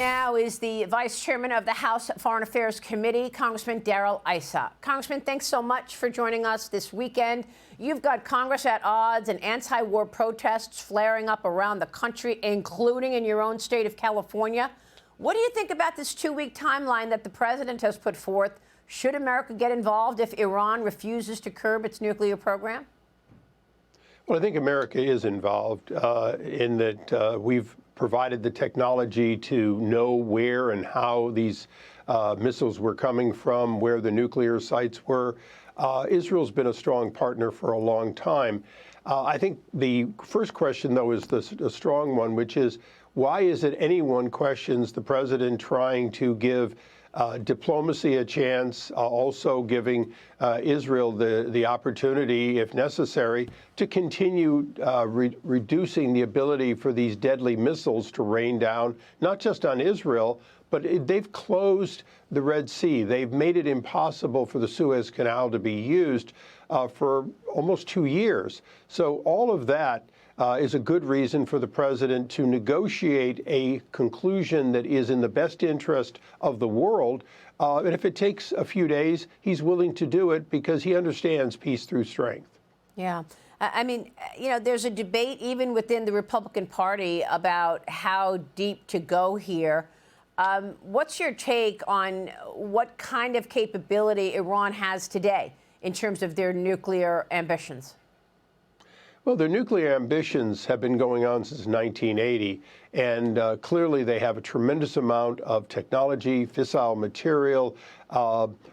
Now is the Vice Chairman of the House Foreign Affairs Committee, Congressman Darrell Issa. Congressman, thanks so much for joining us this weekend. You've got Congress at odds and anti-war protests flaring up around the country, including in your own state of California. What do you think about this two-week timeline that the president has put forth? Should America get involved if Iran refuses to curb its nuclear program? Well, I think America is involved in that we've provided the technology to know where and how these missiles were coming from, where the nuclear sites were. Israel's been a strong partner for a long time. I think the first question, though, is the strong one, which is, why is it anyone questions the president trying to give diplomacy a chance, also giving Israel the opportunity, if necessary, to continue reducing the ability for these deadly missiles to rain down, not just on Israel, but they've closed the Red Sea. They've made it impossible for the Suez Canal to be used for almost 2 years. So all of that is a good reason for the president to negotiate a conclusion that is in the best interest of the world. And if it takes a few days, he's willing to do it because he understands peace through strength. Yeah. I mean, you know, there's a debate even within the Republican Party about how deep to go here. What's your take on what kind of capability Iran has today in terms of their nuclear ambitions? Well, their nuclear ambitions have been going on since 1980, and clearly they have a tremendous amount of technology, fissile material.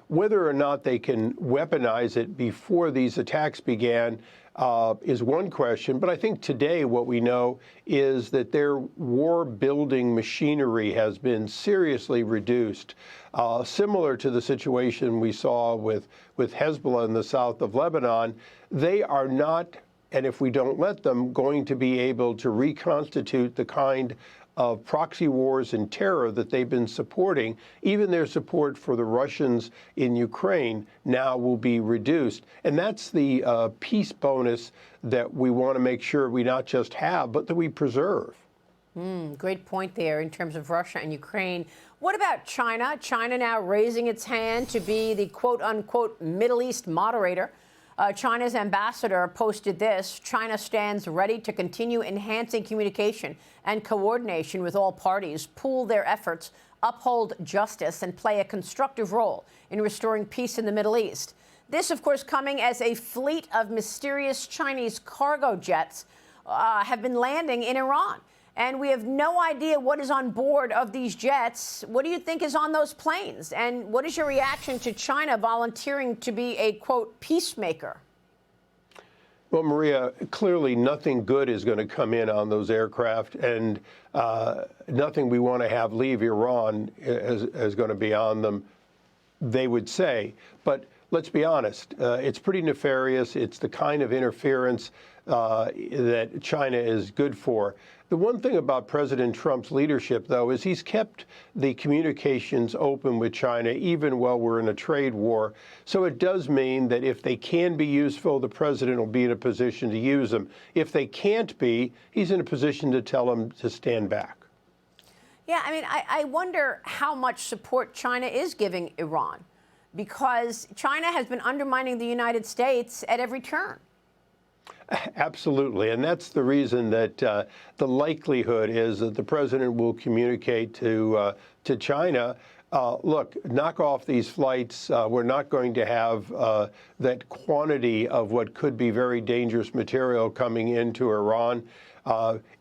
Whether or not they can weaponize it before these attacks began is one question. But I think today what we know is that their war-building machinery has been seriously reduced, similar to the situation we saw with Hezbollah in the south of Lebanon. They are not, and if we don't let them, going to be able to reconstitute the kind of proxy wars and terror that they've been supporting. Even their support for the Russians in Ukraine now will be reduced. And that's the peace bonus that we want to make sure we not just have, but that we preserve. Great point there in terms of Russia and Ukraine. What about China? China now raising its hand to be the quote-unquote Middle East moderator. China's ambassador posted this: China stands ready to continue enhancing communication and coordination with all parties, pool their efforts, uphold justice, and play a constructive role in restoring peace in the Middle East. This, of course, coming as a fleet of mysterious Chinese cargo jets have been landing in Iran. And we have no idea what is on board of these jets. What do you think is on those planes? And what is your reaction to China volunteering to be a, quote, peacemaker? Well, Maria, clearly nothing good is going to come in on those aircraft, and nothing we want to have leave Iran is going to be on them, they would say. But let's be honest, it's pretty nefarious. It's the kind of interference that China is good for. The one thing about President Trump's leadership, though, is he's kept the communications open with China even while we're in a trade war. So it does mean that if they can be useful, the president will be in a position to use them. If they can't be, he's in a position to tell them to stand back. Yeah, I mean, I wonder how much support China is giving Iran, because China has been undermining the United States at every turn. Absolutely. And that's the reason that the likelihood is that the president will communicate to China, look, knock off these flights. We're not going to have that quantity of what could be very dangerous material coming into Iran.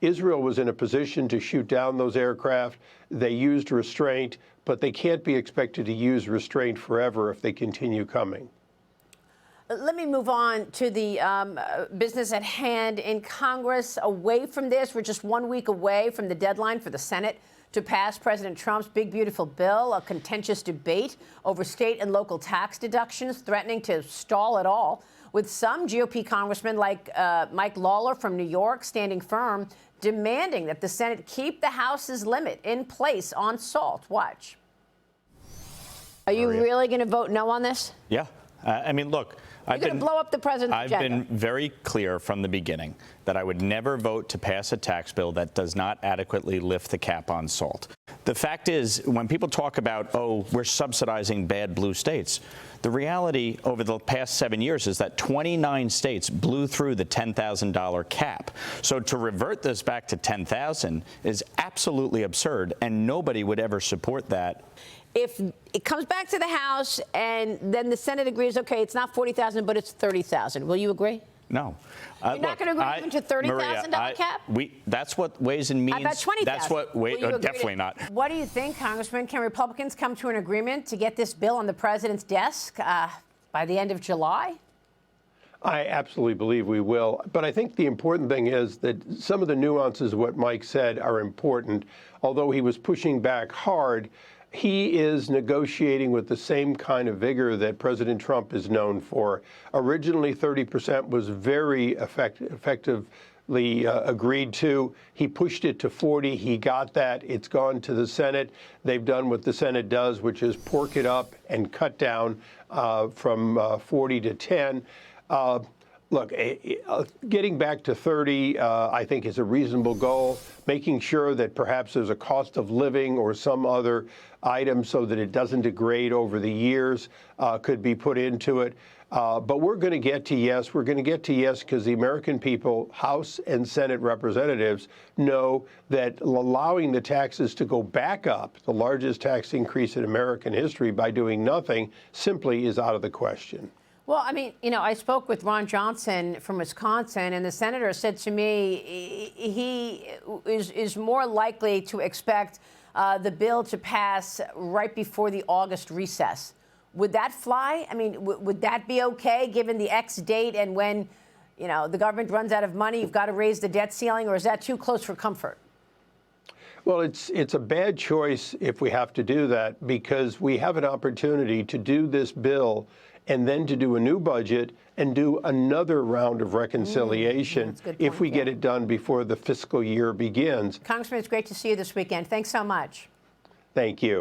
Israel was in a position to shoot down those aircraft. They used restraint, but they can't be expected to use restraint forever if they continue coming. Let me move on to the business at hand in Congress. Away from this, we're just 1 week away from the deadline for the Senate to pass President Trump's big, beautiful bill. A contentious debate over state and local tax deductions threatening to stall it all, with some GOP congressmen like Mike Lawler from New York standing firm, demanding that the Senate keep the House's limit in place on salt. Watch. Are you really going to vote no on this? Yeah. I mean, look, You're going to blow up the president's agenda. I've been very clear from the beginning that I would never vote to pass a tax bill that does not adequately lift the cap on salt. The fact is, when people talk about, oh, we're subsidizing bad blue states, the reality over the past 7 years is that 29 states blew through the $10,000 cap. So to revert this back to $10,000 is absolutely absurd, and nobody would ever support that. If it comes back to the House and then the Senate agrees, okay, it's not $40,000, but it's $30,000, will you agree? No. You're not going to agree even to $30,000 cap? That's what Ways and Means. I bet $20,000. That's what definitely not. What do you think, Congressman? Can Republicans come to an agreement to get this bill on the president's desk by the end of July? I absolutely believe we will. But I think the important thing is that some of the nuances of what Mike said are important. Although he was pushing back hard, he is negotiating with the same kind of vigor that President Trump is known for. Originally, 30% was very effectively agreed to. He pushed it to 40. He got that. It's gone to the Senate. They've done what the Senate does, which is pork it up and cut down from 40 to 10. Look, getting back to 30, I think, is a reasonable goal. Making sure that perhaps there's a cost of living or some other item so that it doesn't degrade over the years could be put into it. But we're going to get to yes. We're going to get to yes because the American people, House and Senate representatives, know that allowing the taxes to go back up, the largest tax increase in American history, by doing nothing, simply is out of the question. Well, I mean, you know, I spoke with Ron Johnson from Wisconsin, and the senator said to me he is more likely to expect the bill to pass right before the August recess. Would that fly? I mean, would that be okay, given the X date and when, you know, the government runs out of money, you've got to raise the debt ceiling, or is that too close for comfort? Well, it's a bad choice if we have to do that, because we have an opportunity to do this bill and then to do a new budget and do another round of reconciliation if we get it done before the fiscal year begins. Congressman, it's great to see you this weekend. Thanks so much. Thank you.